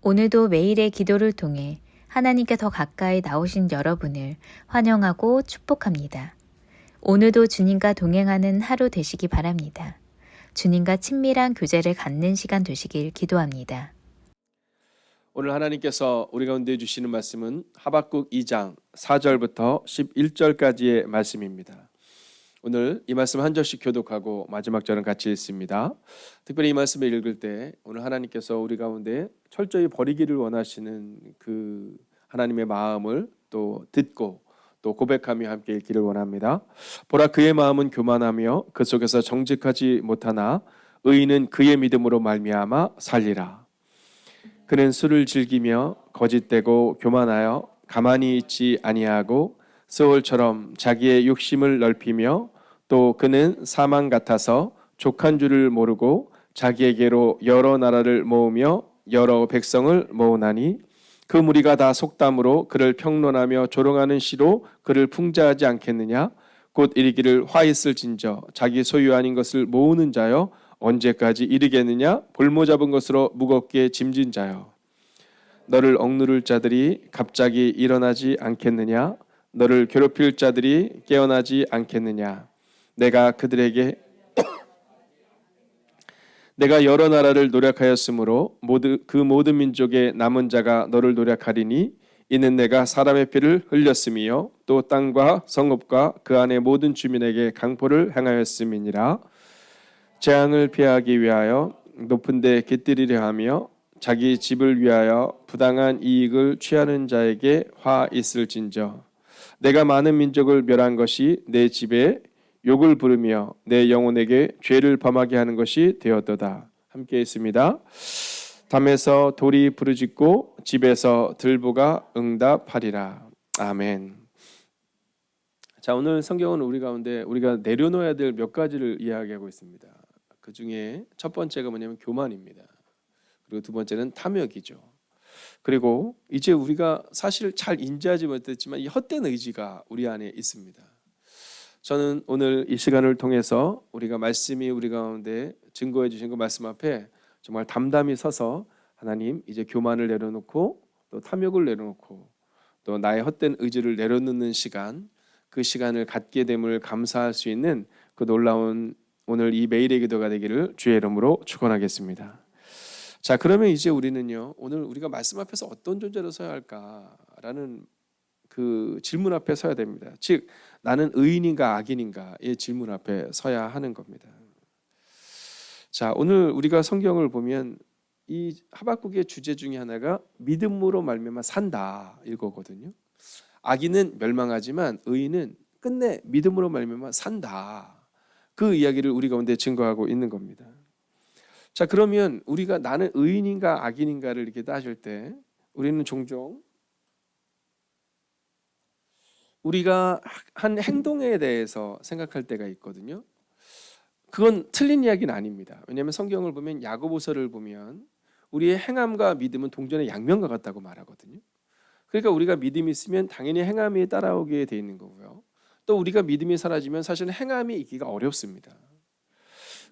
오늘도 매일의 기도를 통해 하나님께 더 가까이 나오신 여러분을 환영하고 축복합니다. 오늘도 주님과 동행하는 하루 되시기 바랍니다. 주님과 친밀한 교제를 갖는 시간 되시길 기도합니다. 오늘 하나님께서 우리 가운데 주시는 말씀은 하박국 2장 4절부터 11절까지의 말씀입니다. 오늘 이 말씀 한 절씩 교독하고 마지막 절은 같이 읽습니다. 특별히 이 말씀을 읽을 때 오늘 하나님께서 우리 가운데 철저히 버리기를 원하시는 그 하나님의 마음을 또 듣고 또 고백하며 함께 읽기를 원합니다. 보라, 그의 마음은 교만하며 그 속에서 정직하지 못하나 의인은 그의 믿음으로 말미암아 살리라. 그는 술을 즐기며 거짓되고 교만하여 가만히 있지 아니하고 스올처럼 자기의 욕심을 넓히며 또 그는 사망 같아서 족한 줄을 모르고 자기에게로 여러 나라를 모으며 여러 백성을 모으나니 그 무리가 다 속담으로 그를 평론하며 조롱하는 시로 그를 풍자하지 않겠느냐. 곧 이르기를 화 있을진저 자기 소유 아닌 것을 모으는 자여 언제까지 이르겠느냐. 볼모 잡은 것으로 무겁게 짐진 자여 너를 억누를 자들이 갑자기 일어나지 않겠느냐. 너를 괴롭힐 자들이 깨어나지 않겠느냐. 내가 그들에게 내가 여러 나라를 노력하였으므로 그 모든 민족의 남은 자가 너를 노력하리니 이는 내가 사람의 피를 흘렸음이요 또 땅과 성읍과 그 안의 모든 주민에게 강포를 행하였음이니라. 재앙을 피하기 위하여 높은 데 깃들이려 하며 자기 집을 위하여 부당한 이익을 취하는 자에게 화 있을진저 내가 많은 민족을 멸한 것이 내 집에 욕을 부르며 내 영혼에게 죄를 범하게 하는 것이 되었도다. 함께 있습니다. 담에서 돌이 부르짖고 집에서 들보가 응답하리라. 아멘. 자, 오늘 성경은 우리 가운데 우리가 내려놓아야 될 몇 가지를 이야기하고 있습니다. 그 중에 첫 번째가 뭐냐면 교만입니다. 그리고 두 번째는 탐욕이죠. 그리고 이제 우리가 사실 잘 인지하지 못했지만 이 헛된 의지가 우리 안에 있습니다. 저는 오늘 이 시간을 통해서 우리가 말씀이 우리 가운데 증거해 주신 그 말씀 앞에 정말 담담히 서서 하나님, 이제 교만을 내려놓고 또 탐욕을 내려놓고 또 나의 헛된 의지를 내려놓는 시간, 그 시간을 갖게 됨을 감사할 수 있는 그 놀라운 오늘 이 매일의 기도가 되기를 주의 이름으로 축원하겠습니다. 자, 그러면 이제 우리는요, 오늘 우리가 말씀 앞에서 어떤 존재로 서야 할까라는 그 질문 앞에 서야 됩니다. 즉, 나는 의인인가 악인인가의 질문 앞에 서야 하는 겁니다. 자, 오늘 우리가 성경을 보면 이 하박국의 주제 중에 하나가 믿음으로 말미암아 산다 이거거든요. 악인은 멸망하지만 의인은 끝내 믿음으로 말미암아 산다. 그 이야기를 우리 가운데 증거하고 있는 겁니다. 자, 그러면 우리가 나는 의인인가 악인인가를 이렇게 따질 때 우리는 종종 우리가 한 행동에 대해서 생각할 때가 있거든요. 그건 틀린 이야기는 아닙니다. 왜냐하면 성경을 보면 야고보서를 보면 우리의 행함과 믿음은 동전의 양면과 같다고 말하거든요. 그러니까 우리가 믿음이 있으면 당연히 행함이 따라오게 돼 있는 거고요. 또 우리가 믿음이 사라지면 사실은 행함이 있기가 어렵습니다.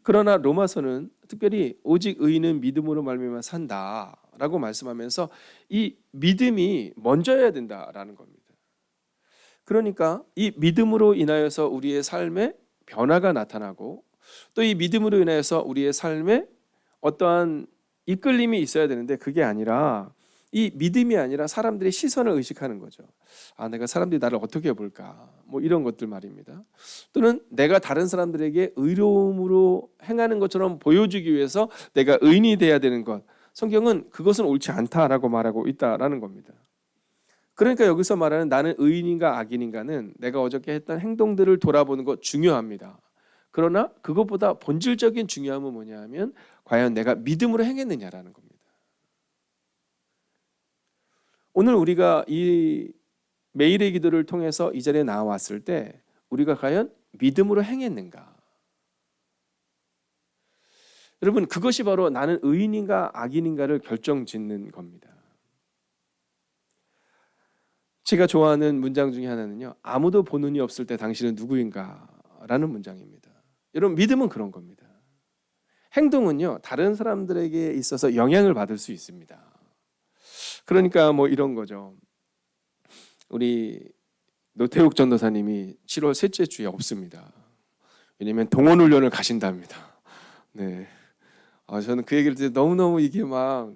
그러나 로마서는 특별히 오직 의인은 믿음으로 말미암아 산다라고 말씀하면서 이 믿음이 먼저여야 된다라는 겁니다. 그러니까 이 믿음으로 인하여서 우리의 삶에 변화가 나타나고 또 이 믿음으로 인하여서 우리의 삶에 어떠한 이끌림이 있어야 되는데 그게 아니라 이 믿음이 아니라 사람들의 시선을 의식하는 거죠. 아, 내가 사람들이 나를 어떻게 볼까? 뭐 이런 것들 말입니다. 또는 내가 다른 사람들에게 의로움으로 행하는 것처럼 보여주기 위해서 내가 의인이 돼야 되는 것. 성경은 그것은 옳지 않다라고 말하고 있다라는 겁니다. 그러니까 여기서 말하는 나는 의인인가 악인인가는 내가 어저께 했던 행동들을 돌아보는 것 중요합니다. 그러나 그것보다 본질적인 중요함은 뭐냐 하면 과연 내가 믿음으로 행했느냐라는 겁니다. 오늘 우리가 이 매일의 기도를 통해서 이 자리에 나왔을 때 우리가 과연 믿음으로 행했는가? 여러분, 그것이 바로 나는 의인인가 악인인가를 결정짓는 겁니다. 제가 좋아하는 문장 중에 하나는요, 아무도 보는 이 없을 때 당신은 누구인가? 라는 문장입니다. 여러분, 믿음은 그런 겁니다. 행동은요, 다른 사람들에게 있어서 영향을 받을 수 있습니다. 그러니까 뭐 이런 거죠. 우리 노태욱 전도사님이 7월 셋째 주에 없습니다. 왜냐하면 동원훈련을 가신답니다. 네. 저는 그 얘기를 듣고 너무너무 이게 막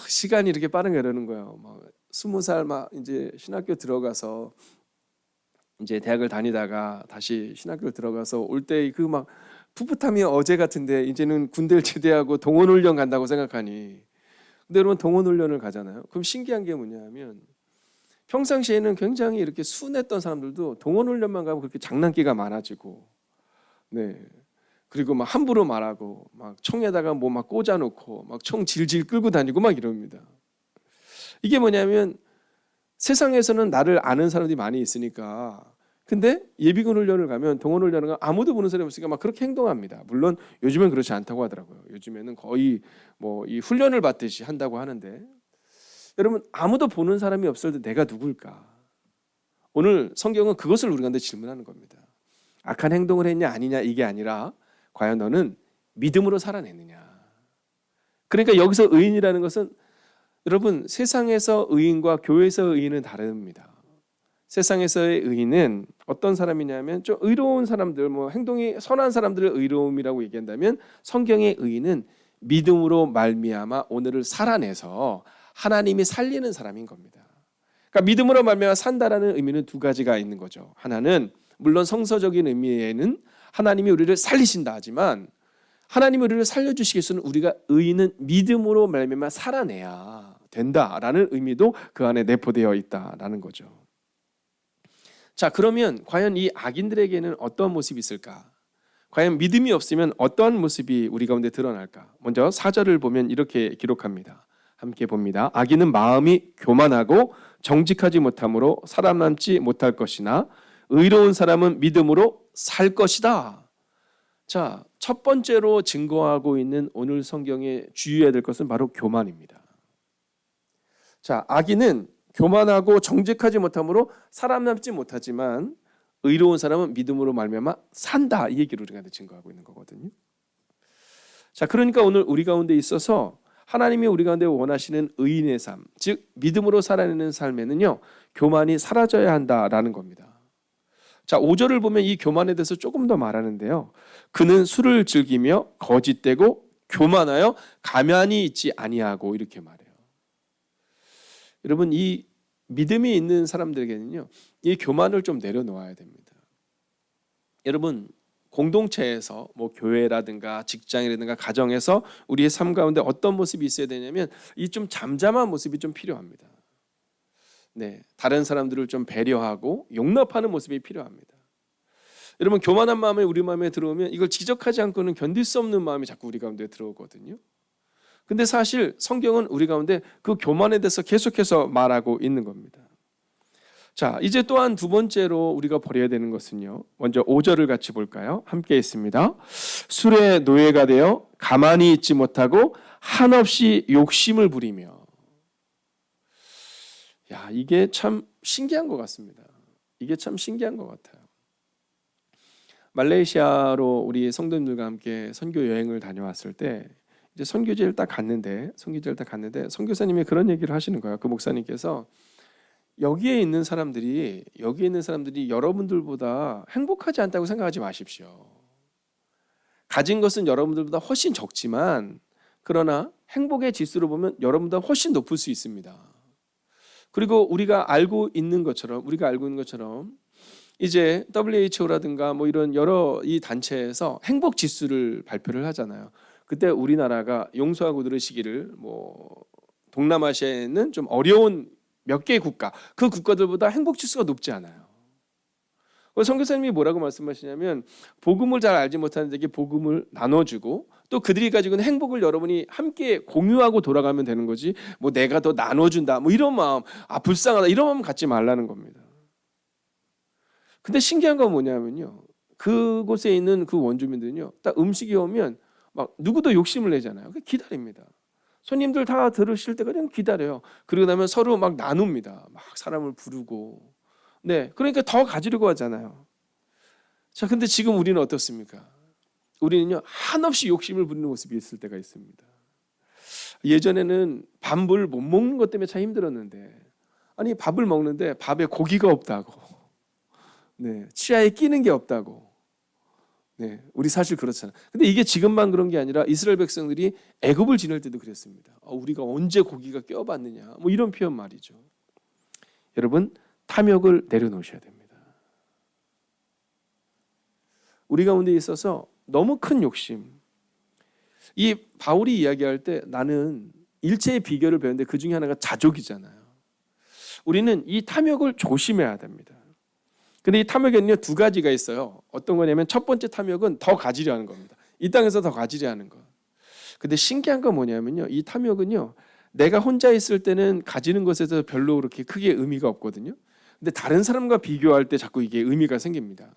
시간이 이렇게 빠른 게 이러는 거예요. 막 20살 막 이제 신학교 들어가서 이제 대학을 다니다가 다시 신학교를 들어가서 올 때 그 막 풋풋함이 어제 같은데 이제는 군대를 제대하고 동원훈련 간다고 생각하니, 근데 여러분 동원훈련을 가잖아요. 그럼 신기한 게 뭐냐면 평상시에는 굉장히 이렇게 순했던 사람들도 동원훈련만 가면 그렇게 장난기가 많아지고, 네, 그리고 막 함부로 말하고 막 총에다가 뭐 막 꽂아놓고 막 총 질질 끌고 다니고 막 이럽니다. 이게 뭐냐면 세상에서는 나를 아는 사람들이 많이 있으니까. 근데 예비군 훈련을 가면, 동원 훈련을 가면 아무도 보는 사람이 없으니까 막 그렇게 행동합니다. 물론 요즘엔 그렇지 않다고 하더라고요. 요즘에는 거의 뭐 이 훈련을 받듯이 한다고 하는데, 여러분 아무도 보는 사람이 없을 때 내가 누굴까? 오늘 성경은 그것을 우리한테 질문하는 겁니다. 악한 행동을 했냐 아니냐 이게 아니라 과연 너는 믿음으로 살아냈느냐. 그러니까 여기서 의인이라는 것은, 여러분 세상에서 의인과 교회에서 의인은 다릅니다. 세상에서의 의인은 어떤 사람이냐면 좀 의로운 사람들, 뭐 행동이 선한 사람들의 의로움이라고 얘기한다면, 성경의 의인은 믿음으로 말미암아 오늘을 살아내서 하나님이 살리는 사람인 겁니다. 그러니까 믿음으로 말미암아 산다라는 의미는 두 가지가 있는 거죠. 하나는 물론 성서적인 의미에는 하나님이 우리를 살리신다 하지만, 하나님이 우리를 살려주시기 위해서는 우리가 의인은 믿음으로 말미암아 살아내야 된다라는 의미도 그 안에 내포되어 있다라는 거죠. 자, 그러면 과연 이 악인들에게는 어떤 모습이 있을까? 과연 믿음이 없으면 어떤 모습이 우리 가운데 드러날까? 먼저 4절을 보면 이렇게 기록합니다. 함께 봅니다. 악인은 마음이 교만하고 정직하지 못함으로 살아남지 못할 것이나 의로운 사람은 믿음으로 살 것이다. 자, 첫 번째로 증거하고 있는 오늘 성경에 주의해야 될 것은 바로 교만입니다. 자, 악인은 교만하고 정직하지 못함으로 살아남지 못하지만 의로운 사람은 믿음으로 말미암아 산다. 이 얘기를 우리가 증거하고 있는 거거든요. 자, 그러니까 오늘 우리 가운데 있어서 하나님이 우리 가운데 원하시는 의인의 삶, 즉 믿음으로 살아내는 삶에는요, 교만이 사라져야 한다라는 겁니다. 자, 5절을 보면 이 교만에 대해서 조금 더 말하는데요. 그는 술을 즐기며 거짓되고 교만하여 가면이 있지 아니하고, 이렇게 말해요. 여러분, 이 믿음이 있는 사람들에게는요, 이 교만을 좀 내려놓아야 됩니다. 여러분, 공동체에서 뭐 교회라든가 직장이라든가 가정에서 우리의 삶 가운데 어떤 모습이 있어야 되냐면, 이 좀 잠잠한 모습이 좀 필요합니다. 네, 다른 사람들을 좀 배려하고 용납하는 모습이 필요합니다. 여러분, 교만한 마음이 우리 마음에 들어오면 이걸 지적하지 않고는 견딜 수 없는 마음이 자꾸 우리 가운데 들어오거든요. 근데 사실 성경은 우리 가운데 그 교만에 대해서 계속해서 말하고 있는 겁니다. 자, 이제 또한 두 번째로 우리가 버려야 되는 것은요, 먼저 5절을 같이 볼까요? 함께 있습니다. 술의 노예가 되어 가만히 있지 못하고 한없이 욕심을 부리며. 야, 이게 참 신기한 것 같습니다. 이게 참 신기한 것 같아요. 말레이시아로 우리 성도님들과 함께 선교 여행을 다녀왔을 때, 이제 선교지를 딱 갔는데 선교사님이 그런 얘기를 하시는 거예요. 그 목사님께서 여기에 있는 사람들이 여러분들보다 행복하지 않다고 생각하지 마십시오. 가진 것은 여러분들보다 훨씬 적지만, 그러나 행복의 지수로 보면 여러분보다 훨씬 높을 수 있습니다. 그리고 우리가 알고 있는 것처럼 이제 WHO라든가 뭐 이런 여러 이 단체에서 행복 지수를 발표를 하잖아요. 그때 우리나라가 용서하고 들으시기를, 뭐 동남아시아에는 좀 어려운 몇 개의 국가, 그 국가들보다 행복 지수가 높지 않아요. 선교사님이 뭐라고 말씀하시냐면, 복음을 잘 알지 못하는 데에게 복음을 나눠주고, 또 그들이 가지고 있는 행복을 여러분이 함께 공유하고 돌아가면 되는 거지, 뭐 내가 더 나눠준다 뭐 이런 마음, 불쌍하다 이런 마음 갖지 말라는 겁니다. 근데 신기한 건 뭐냐면요, 그곳에 있는 그 원주민들은요, 딱 음식이 오면 막 누구도 욕심을 내잖아요. 기다립니다. 손님들 다 들으실 때까지 그냥 기다려요. 그러고 나면 서로 막 나눕니다. 막 사람을 부르고. 네, 그러니까 더 가지려고 하잖아요. 자, 근데 지금 우리는 어떻습니까? 우리는요, 한없이 욕심을 부리는 모습이 있을 때가 있습니다. 예전에는 밥을 못 먹는 것 때문에 참 힘들었는데, 아니 밥을 먹는데 밥에 고기가 없다고, 네, 치아에 끼는 게 없다고. 네, 우리 사실 그렇잖아요. 근데 이게 지금만 그런 게 아니라 이스라엘 백성들이 애굽을 지낼 때도 그랬습니다. 우리가 언제 고기가 껴봤느냐, 뭐 이런 표현 말이죠. 여러분, 탐욕을 내려놓으셔야 됩니다. 우리 가운데 있어서 너무 큰 욕심. 이 바울이 이야기할 때 나는 일체의 비결을 배웠는데 그 중에 하나가 자족이잖아요. 우리는 이 탐욕을 조심해야 됩니다. 근데 이 탐욕에는요, 두 가지가 있어요. 어떤 거냐면 첫 번째 탐욕은 더 가지려 하는 겁니다. 이 땅에서 더 가지려 하는 거. 근데 신기한 건 뭐냐면요, 이 탐욕은요, 내가 혼자 있을 때는 가지는 것에서 별로 그렇게 크게 의미가 없거든요. 근데 다른 사람과 비교할 때 자꾸 이게 의미가 생깁니다.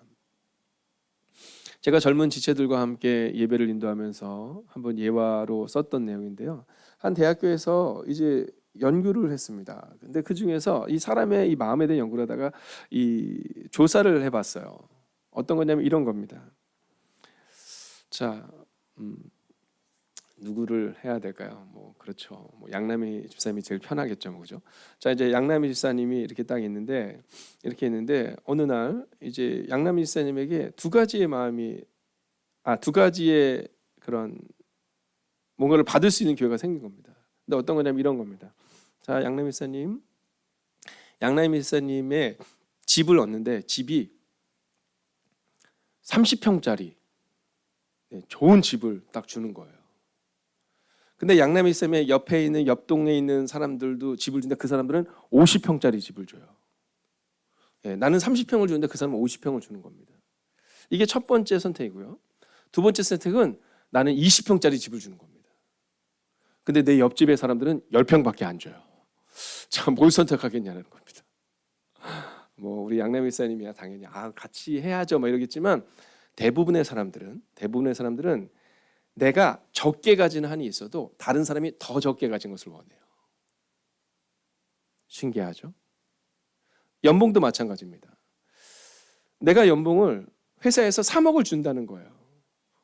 제가 젊은 지체들과 함께 예배를 인도하면서 한번 예화로 썼던 내용인데요. 한 대학교에서 이제 연구를 했습니다. 근데 그 중에서 이 사람의 이 마음에 대한 연구를 하다가 이 조사를 해봤어요. 어떤 거냐면 이런 겁니다. 자, 누구를 해야 될까요? 뭐 그렇죠. 뭐 양남희 집사님이 제일 편하겠죠, 뭐 그죠? 자, 이제 양남희 집사님이 이렇게 딱 있는데 어느 날 이제 양남희 집사님에게 두 가지의 그런 뭔가를 받을 수 있는 기회가 생긴 겁니다. 근데 어떤 거냐면 이런 겁니다. 자, 양남희 집사님의 집을 얻는데 집이 30평짜리 좋은 집을 딱 주는 거예요. 근데 양남희 쌤의 옆에 있는 옆 동네에 있는 사람들도 집을 주는데 그 사람들은 50평짜리 집을 줘요. 나는 30평을 주는데 그 사람은 50평을 주는 겁니다. 이게 첫 번째 선택이고요. 두 번째 선택은 나는 20평짜리 집을 주는 겁니다. 근데 내 옆집의 사람들은 10평밖에 안 줘요. 자, 뭘 선택하겠냐는 겁니다. 뭐 우리 양남희 사님이야 당연히 같이 해야죠 뭐 이러겠지만 대부분의 사람들은 내가 적게 가진 한이 있어도 다른 사람이 더 적게 가진 것을 원해요. 신기하죠? 연봉도 마찬가지입니다. 내가 연봉을 회사에서 3억을 준다는 거예요.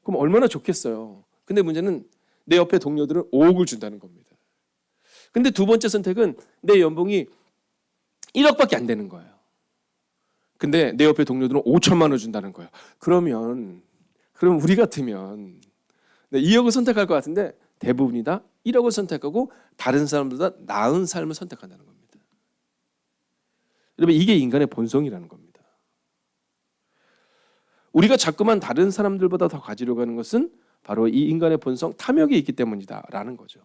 그럼 얼마나 좋겠어요. 근데 문제는 내 옆에 동료들은 5억을 준다는 겁니다. 근데 두 번째 선택은 내 연봉이 1억밖에 안 되는 거예요. 근데 내 옆에 동료들은 5천만 원 준다는 거예요. 그럼 우리 같으면 2억을 선택할 것 같은데 대부분이 다 1억을 선택하고 다른 사람보다 나은 삶을 선택한다는 겁니다. 여러분, 이게 인간의 본성이라는 겁니다. 우리가 자꾸만 다른 사람들보다 더 가지려고 하는 것은 바로 이 인간의 본성 탐욕이 있기 때문이다라는 거죠.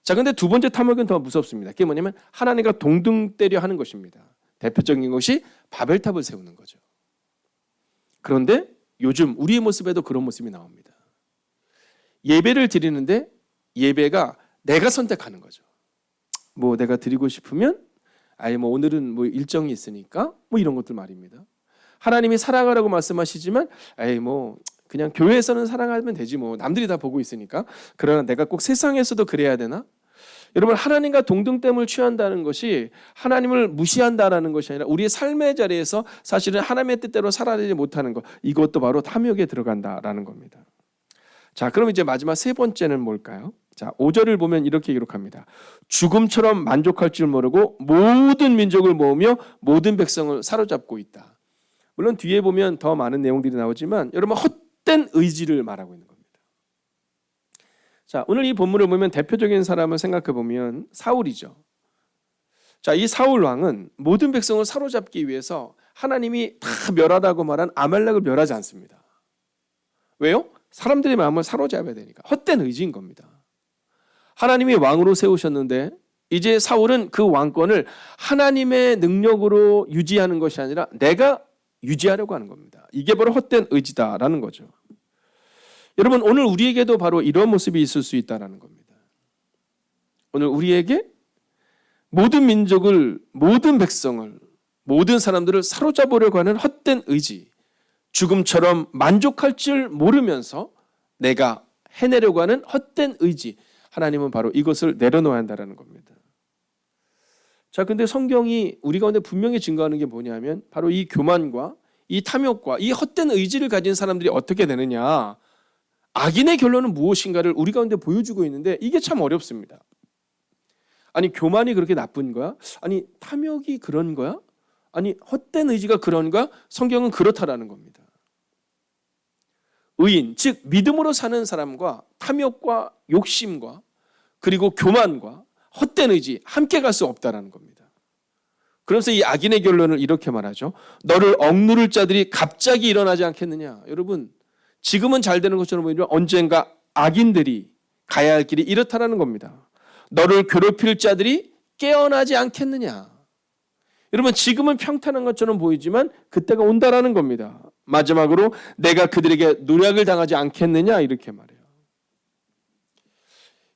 자, 근데 두 번째 탐욕은 더 무섭습니다. 그게 뭐냐면 하나님과 동등되려 하는 것입니다. 대표적인 것이 바벨탑을 세우는 거죠. 그런데 요즘 우리의 모습에도 그런 모습이 나옵니다. 예배를 드리는데 예배가 내가 선택하는 거죠. 뭐 내가 드리고 싶으면 뭐 오늘은 뭐 일정이 있으니까 뭐 이런 것들 말입니다. 하나님이 사랑하라고 말씀하시지만 뭐 그냥 교회에서는 사랑하면 되지 뭐 남들이 다 보고 있으니까. 그러나 내가 꼭 세상에서도 그래야 되나? 여러분, 하나님과 동등됨을 취한다는 것이 하나님을 무시한다라는 것이 아니라 우리의 삶의 자리에서 사실은 하나님의 뜻대로 살아내지 못하는 것, 이것도 바로 탐욕에 들어간다라는 겁니다. 자, 그럼 이제 마지막 세 번째는 뭘까요? 자, 5절을 보면 이렇게 기록합니다. 죽음처럼 만족할 줄 모르고 모든 민족을 모으며 모든 백성을 사로잡고 있다. 물론 뒤에 보면 더 많은 내용들이 나오지만 여러분, 헛된 의지를 말하고 있는 겁니다. 자, 오늘 이 본문을 보면 대표적인 사람을 생각해 보면 사울이죠. 자, 이 사울 왕은 모든 백성을 사로잡기 위해서 하나님이 다 멸하다고 말한 아말렉을 멸하지 않습니다. 왜요? 사람들의 마음을 사로잡아야 되니까. 헛된 의지인 겁니다. 하나님이 왕으로 세우셨는데 이제 사울은 그 왕권을 하나님의 능력으로 유지하는 것이 아니라 내가 유지하려고 하는 겁니다. 이게 바로 헛된 의지다라는 거죠. 여러분, 오늘 우리에게도 바로 이런 모습이 있을 수 있다는 겁니다. 오늘 우리에게 모든 민족을, 모든 백성을, 모든 사람들을 사로잡으려고 하는 헛된 의지, 죽음처럼 만족할 줄 모르면서 내가 해내려고 하는 헛된 의지, 하나님은 바로 이것을 내려놓아야 한다는 겁니다. 자, 근데 성경이 우리 가운데 분명히 증거하는 게 뭐냐면 바로 이 교만과 이 탐욕과 이 헛된 의지를 가진 사람들이 어떻게 되느냐, 악인의 결론은 무엇인가를 우리 가운데 보여주고 있는데 이게 참 어렵습니다. 아니 교만이 그렇게 나쁜 거야? 아니 탐욕이 그런 거야? 아니 헛된 의지가 그런 거야? 성경은 그렇다라는 겁니다. 의인, 즉 믿음으로 사는 사람과 탐욕과 욕심과 그리고 교만과 헛된 의지 함께 갈 수 없다라는 겁니다. 그래서 이 악인의 결론을 이렇게 말하죠. 너를 억누를 자들이 갑자기 일어나지 않겠느냐. 여러분 지금은 잘 되는 것처럼 보이지만 언젠가 악인들이 가야 할 길이 이렇다라는 겁니다. 너를 괴롭힐 자들이 깨어나지 않겠느냐. 여러분 지금은 평탄한 것처럼 보이지만 그때가 온다라는 겁니다. 마지막으로 내가 그들에게 노략을 당하지 않겠느냐 이렇게 말해요.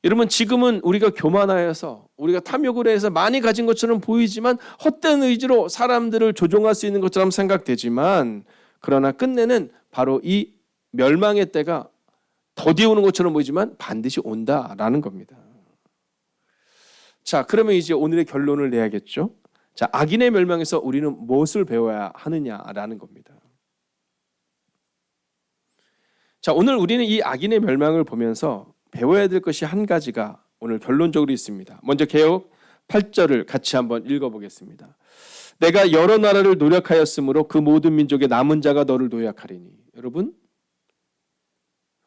여러분 지금은 우리가 교만하여서 우리가 탐욕을 해서 많이 가진 것처럼 보이지만 헛된 의지로 사람들을 조종할 수 있는 것처럼 생각되지만 그러나 끝내는 바로 이 멸망의 때가 더디 오는 것처럼 보이지만 반드시 온다라는 겁니다. 자, 그러면 이제 오늘의 결론을 내야겠죠. 자, 악인의 멸망에서 우리는 무엇을 배워야 하느냐라는 겁니다. 자, 오늘 우리는 이 악인의 멸망을 보면서 배워야 될 것이 한 가지가 오늘 결론적으로 있습니다. 먼저 개역 8절을 같이 한번 읽어보겠습니다. 내가 여러 나라를 노력하였으므로 그 모든 민족의 남은 자가 너를 노력하리니. 여러분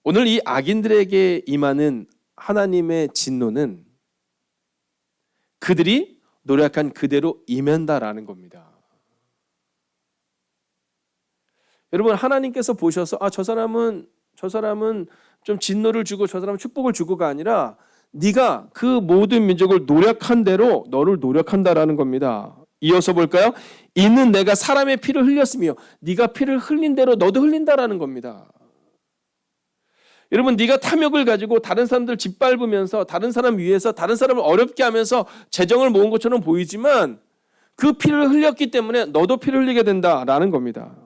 오늘 이 악인들에게 임하는 하나님의 진노는 그들이 노력한 그대로 임한다라는 겁니다. 여러분 하나님께서 보셔서 저 사람은 좀 진노를 주고 저 사람은 축복을 주고가 아니라 네가 그 모든 민족을 노력한 대로 너를 노력한다라는 겁니다. 이어서 볼까요? 이는 내가 사람의 피를 흘렸으며 네가 피를 흘린 대로 너도 흘린다라는 겁니다. 여러분 네가 탐욕을 가지고 다른 사람들 짓밟으면서 다른 사람 위해서 다른 사람을 어렵게 하면서 재정을 모은 것처럼 보이지만 그 피를 흘렸기 때문에 너도 피를 흘리게 된다라는 겁니다.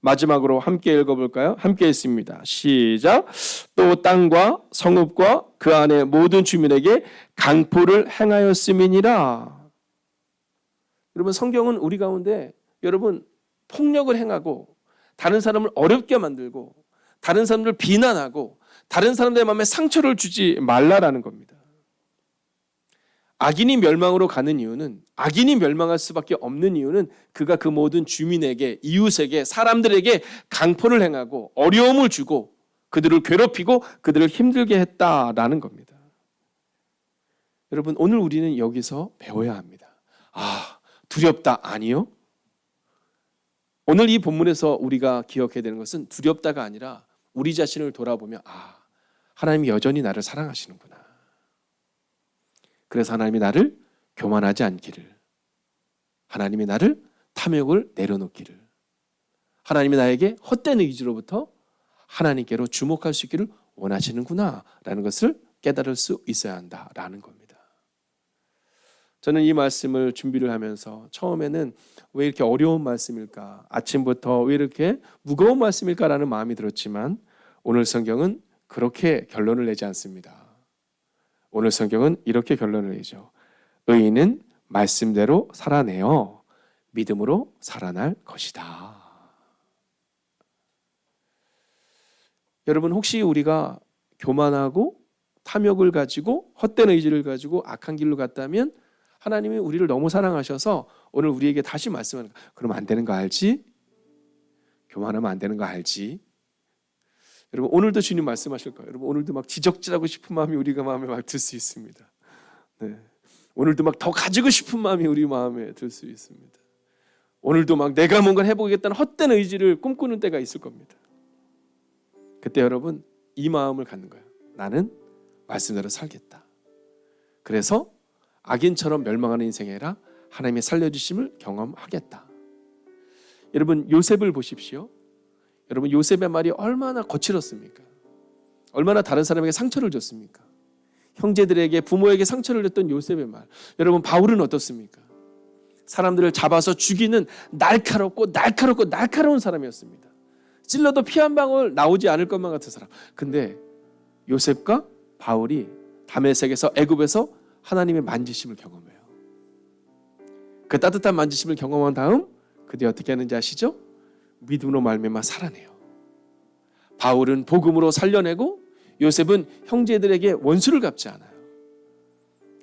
마지막으로 함께 읽어볼까요? 함께 읽습니다. 시작. 또 땅과 성읍과 그 안에 모든 주민에게 강포를 행하였음이니라. 여러분 성경은 우리 가운데 여러분 폭력을 행하고 다른 사람을 어렵게 만들고 다른 사람들 비난하고 다른 사람들의 마음에 상처를 주지 말라라는 겁니다. 악인이 멸망으로 가는 이유는 악인이 멸망할 수밖에 없는 이유는 그가 그 모든 주민에게 이웃에게 사람들에게 강포를 행하고 어려움을 주고 그들을 괴롭히고 그들을 힘들게 했다라는 겁니다. 여러분 오늘 우리는 여기서 배워야 합니다. 두렵다 아니요. 오늘 이 본문에서 우리가 기억해야 되는 것은 두렵다가 아니라 우리 자신을 돌아보며 하나님이 여전히 나를 사랑하시는구나. 그래서 하나님이 나를 교만하지 않기를, 하나님이 나를 탐욕을 내려놓기를, 하나님이 나에게 헛된 의지로부터 하나님께로 주목할 수 있기를 원하시는구나 라는 것을 깨달을 수 있어야 한다라는 겁니다. 저는 이 말씀을 준비를 하면서 처음에는 왜 이렇게 어려운 말씀일까, 아침부터 왜 이렇게 무거운 말씀일까라는 마음이 들었지만 오늘 성경은 그렇게 결론을 내지 않습니다. 오늘 성경은 이렇게 결론을 내죠. 의인은 말씀대로 살아내어 믿음으로 살아날 것이다. 여러분 혹시 우리가 교만하고 탐욕을 가지고 헛된 의지를 가지고 악한 길로 갔다면 하나님이 우리를 너무 사랑하셔서 오늘 우리에게 다시 말씀하는 거예요. 그러면 안 되는 거 알지? 교만하면 안 되는 거 알지? 여러분 오늘도 주님 말씀하실 거예요. 여러분 오늘도 막 지적질하고 싶은 마음이 우리가 마음에 막 들 수 있습니다. 네. 오늘도 막 더 가지고 싶은 마음이 우리 마음에 들 수 있습니다. 오늘도 막 내가 뭔가를 해보겠다는 헛된 의지를 꿈꾸는 때가 있을 겁니다. 그때 여러분 이 마음을 갖는 거예요. 나는 말씀대로 살겠다. 그래서 악인처럼 멸망하는 인생이 아니라 하나님의 살려주심을 경험하겠다. 여러분 요셉을 보십시오. 여러분 요셉의 말이 얼마나 거칠었습니까? 얼마나 다른 사람에게 상처를 줬습니까? 형제들에게 부모에게 상처를 줬던 요셉의 말. 여러분 바울은 어떻습니까? 사람들을 잡아서 죽이는 날카로운 사람이었습니다. 찔러도 피 한 방울 나오지 않을 것만 같은 사람. 근데 요셉과 바울이 다메섹에서 애굽에서 하나님의 만지심을 경험해요. 그 따뜻한 만지심을 경험한 다음 그들이 어떻게 하는지 아시죠? 믿음으로 말미암아 살아내요. 바울은 복음으로 살려내고 요셉은 형제들에게 원수를 갚지 않아요.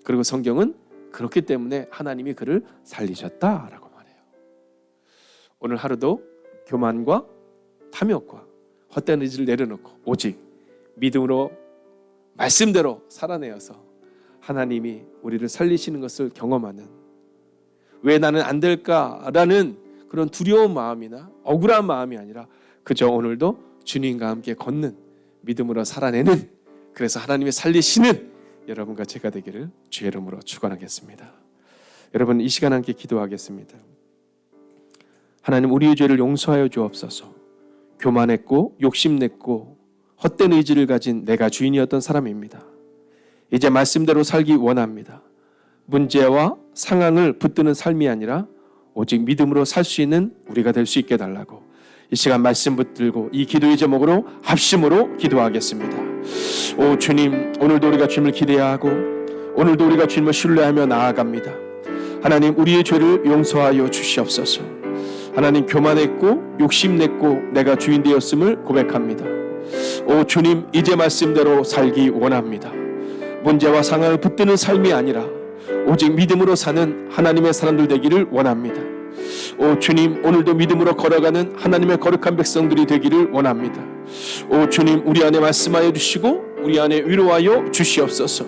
그리고 성경은 그렇기 때문에 하나님이 그를 살리셨다라고 말해요. 오늘 하루도 교만과 탐욕과 헛된 의지를 내려놓고 오직 믿음으로 말씀대로 살아내어서 하나님이 우리를 살리시는 것을 경험하는, 왜 나는 안 될까라는 그런 두려운 마음이나 억울한 마음이 아니라 그저 오늘도 주님과 함께 걷는, 믿음으로 살아내는, 그래서 하나님이 살리시는 여러분과 제가 되기를 주의 이름으로 축원하겠습니다. 여러분, 이 시간 함께 기도하겠습니다. 하나님, 우리의 죄를 용서하여 주옵소서. 교만했고 욕심냈고 헛된 의지를 가진 내가 주인이었던 사람입니다. 이제 말씀대로 살기 원합니다. 문제와 상황을 붙드는 삶이 아니라 오직 믿음으로 살 수 있는 우리가 될 수 있게 달라고 이 시간 말씀 붙들고 이 기도의 제목으로 합심으로 기도하겠습니다. 오 주님, 오늘도 우리가 주님을 기대하고 오늘도 우리가 주님을 신뢰하며 나아갑니다. 하나님, 우리의 죄를 용서하여 주시옵소서. 하나님, 교만했고 욕심냈고 내가 주인 되었음을 고백합니다. 오 주님, 이제 말씀대로 살기 원합니다. 문제와 상황을 붙드는 삶이 아니라 오직 믿음으로 사는 하나님의 사람들 되기를 원합니다. 오 주님, 오늘도 믿음으로 걸어가는 하나님의 거룩한 백성들이 되기를 원합니다. 오 주님, 우리 안에 말씀하여 주시고 우리 안에 위로하여 주시옵소서.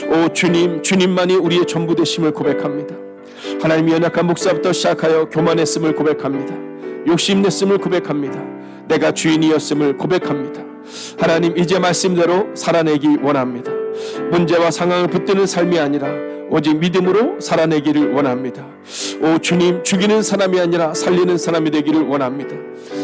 오 주님, 주님만이 우리의 전부 되심을 고백합니다. 하나님이 연약한 목사부터 시작하여 교만했음을 고백합니다. 욕심냈음을 고백합니다. 내가 주인이었음을 고백합니다. 하나님, 이제 말씀대로 살아내기 원합니다. 문제와 상황을 붙드는 삶이 아니라 오직 믿음으로 살아내기를 원합니다. 오 주님, 죽이는 사람이 아니라 살리는 사람이 되기를 원합니다.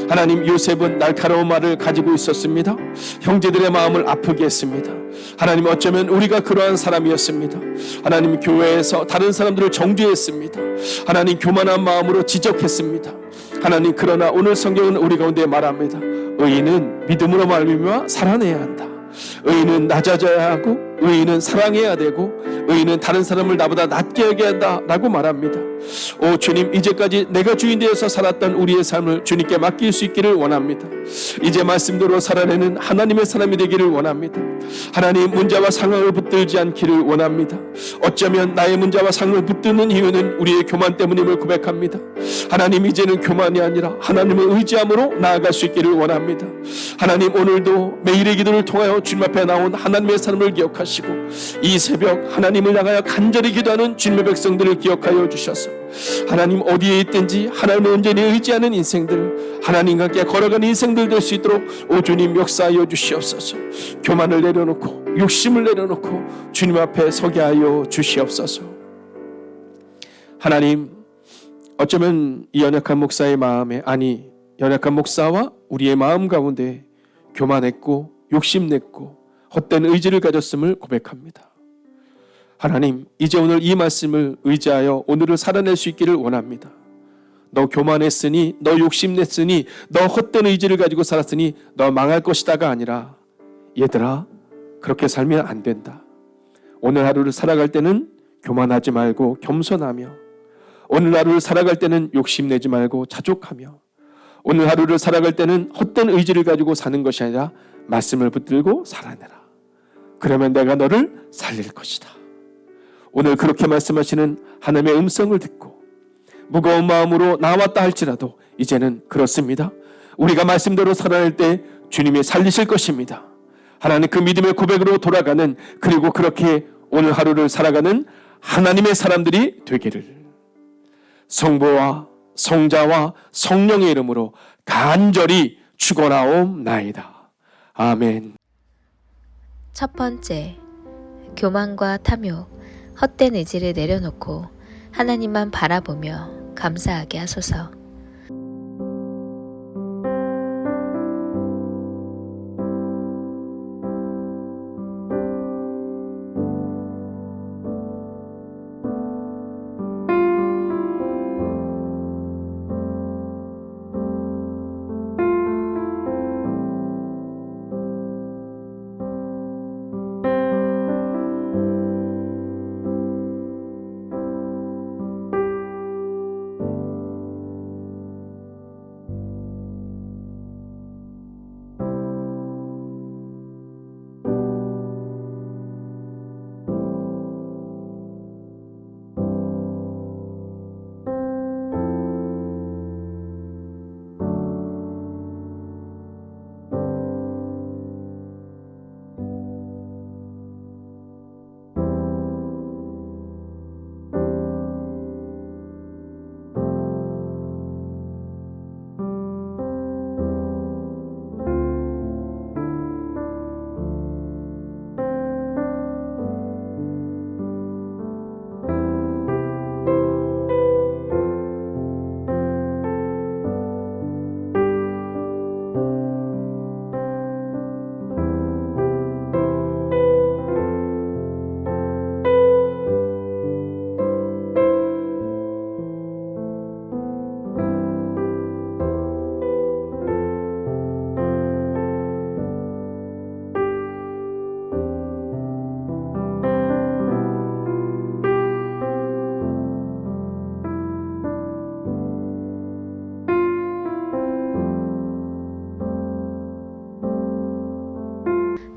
하나님, 요셉은 날카로운 말을 가지고 있었습니다. 형제들의 마음을 아프게 했습니다. 하나님, 어쩌면 우리가 그러한 사람이었습니다. 하나님, 교회에서 다른 사람들을 정죄했습니다. 하나님, 교만한 마음으로 지적했습니다. 하나님, 그러나 오늘 성경은 우리 가운데 말합니다. 의인은 믿음으로 말미암아 살아내야 한다. 의인은 낮아져야 하고 의인은 사랑해야 되고 의인은 다른 사람을 나보다 낮게 여겨야 한다라고 말합니다. 오 주님, 이제까지 내가 주인 되어서 살았던 우리의 삶을 주님께 맡길 수 있기를 원합니다. 이제 말씀대로 살아내는 하나님의 사람이 되기를 원합니다. 하나님, 문제와 상황을 붙들지 않기를 원합니다. 어쩌면 나의 문제와 상황을 붙드는 이유는 우리의 교만 때문임을 고백합니다. 하나님, 이제는 교만이 아니라 하나님을 의지함으로 나아갈 수 있기를 원합니다. 하나님, 오늘도 매일의 기도를 통하여 주님 앞에 나온 하나님의 사람을 기억하시고 이 새벽 하나님을 향하여 간절히 기도하는 주님의 백성들을 기억하여 주셔서 하나님, 어디에 있든지 하나님을 온전히 의지하는 인생들, 하나님과 함께 걸어가는 인생들 될 수 있도록 오 주님 역사하여 주시옵소서. 교만을 내려놓고 욕심을 내려놓고 주님 앞에 서게 하여 주시옵소서. 하나님, 어쩌면 이 연약한 목사의 마음에, 아니 연약한 목사와 우리의 마음 가운데 교만했고 욕심냈고 헛된 의지를 가졌음을 고백합니다. 하나님, 이제 오늘 이 말씀을 의지하여 오늘을 살아낼 수 있기를 원합니다. 너 교만했으니, 너 욕심냈으니, 너 헛된 의지를 가지고 살았으니 너 망할 것이다가 아니라, 얘들아, 그렇게 살면 안 된다. 오늘 하루를 살아갈 때는 교만하지 말고 겸손하며, 오늘 하루를 살아갈 때는 욕심내지 말고 자족하며, 오늘 하루를 살아갈 때는 헛된 의지를 가지고 사는 것이 아니라 말씀을 붙들고 살아내라. 그러면 내가 너를 살릴 것이다. 오늘 그렇게 말씀하시는 하나님의 음성을 듣고 무거운 마음으로 나왔다 할지라도 이제는 그렇습니다. 우리가 말씀대로 살아낼 때 주님이 살리실 것입니다. 하나님, 그 믿음의 고백으로 돌아가는, 그리고 그렇게 오늘 하루를 살아가는 하나님의 사람들이 되기를 성부와 성자와 성령의 이름으로 간절히 축원하옵나이다. 아멘. 첫 번째, 교만과 탐욕, 헛된 의지를 내려놓고 하나님만 바라보며 감사하게 하소서.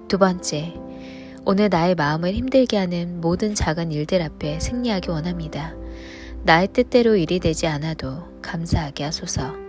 두 번째, 오늘 나의 마음을 힘들게 하는 모든 작은 일들 앞에 승리하기 원합니다. 나의 뜻대로 일이 되지 않아도 감사하게 하소서.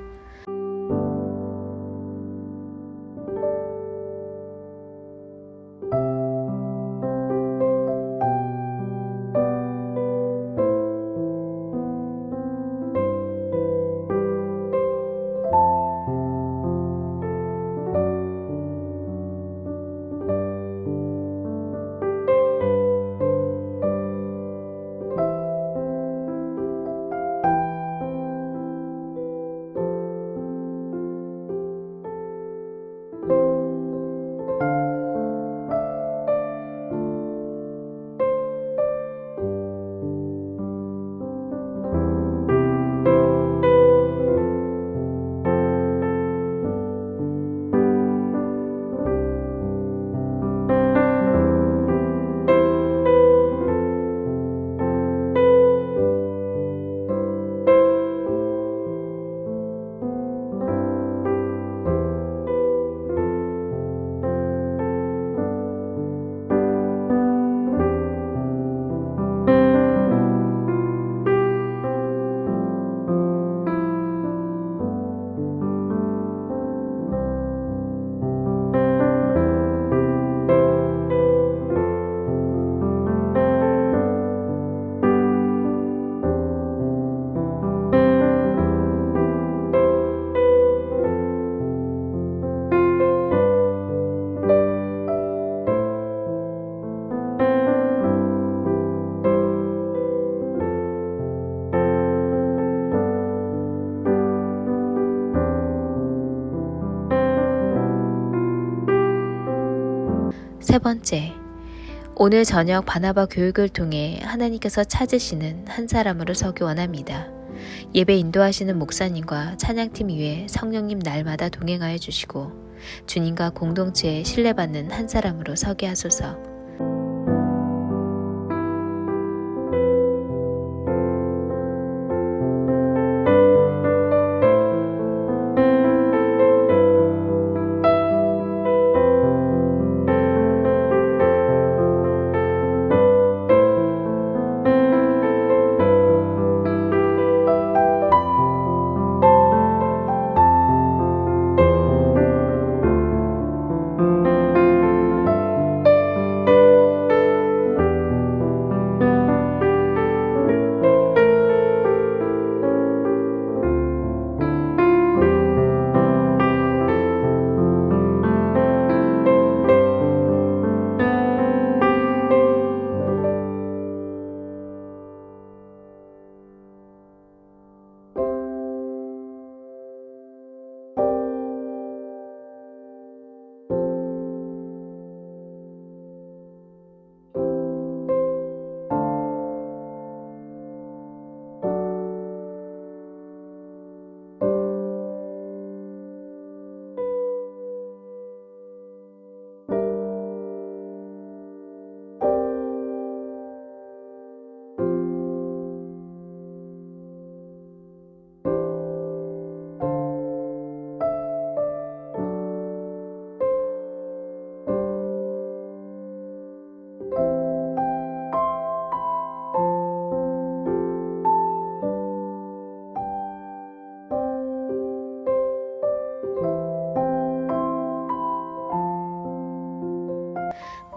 세 번째, 오늘 저녁 바나바 교육을 통해 하나님께서 찾으시는 한 사람으로 서기 원합니다. 예배 인도하시는 목사님과 찬양팀 위에 성령님 날마다 동행하여 주시고 주님과 공동체에 신뢰받는 한 사람으로 서게 하소서.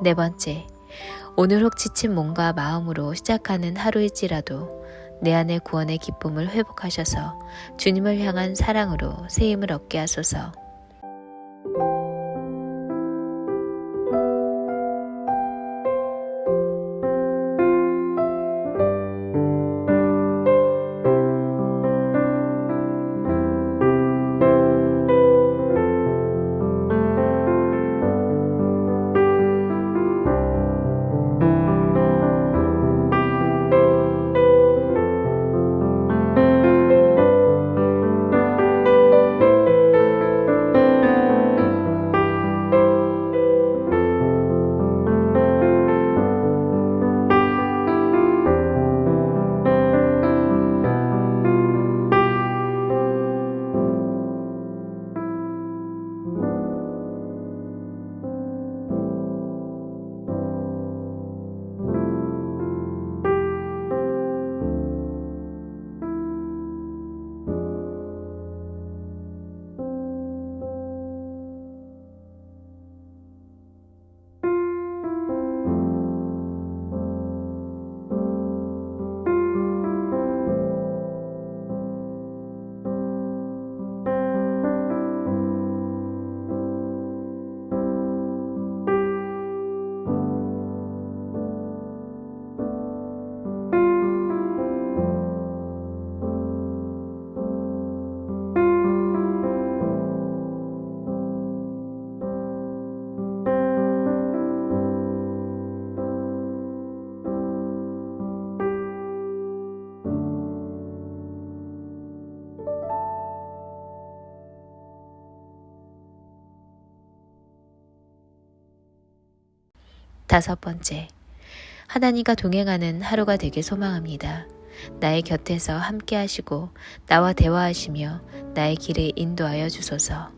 네 번째, 오늘 혹 지친 몸과 마음으로 시작하는 하루일지라도 내 안의 구원의 기쁨을 회복하셔서 주님을 향한 사랑으로 새 힘을 얻게 하소서. 5번째, 하나님과 동행하는 하루가 되길 소망합니다. 나의 곁에서 함께 하시고 나와 대화하시며 나의 길을 인도하여 주소서.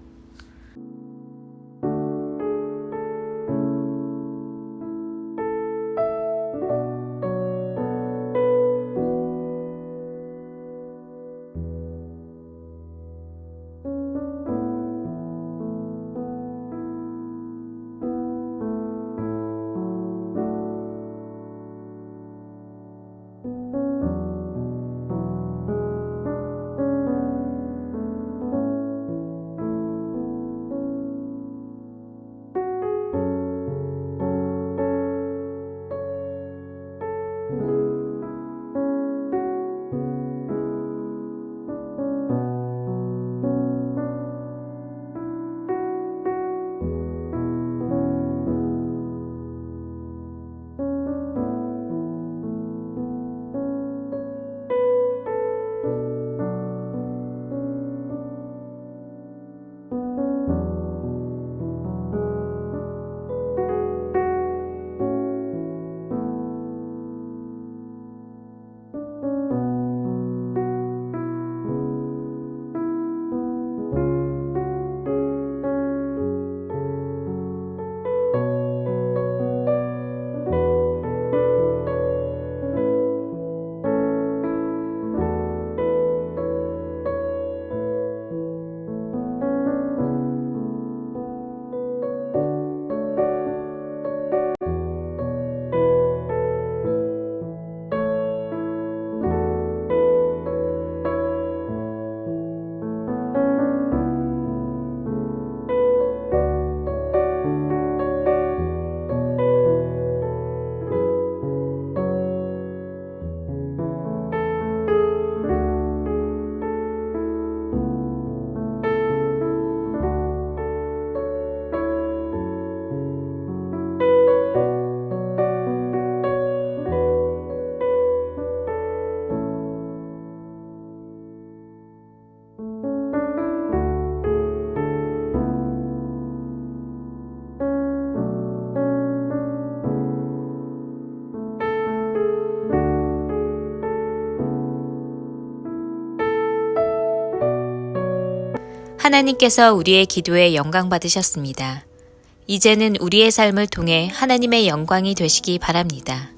하나님께서 우리의 기도에 영광 받으셨습니다. 이제는 우리의 삶을 통해 하나님의 영광이 되시기 바랍니다.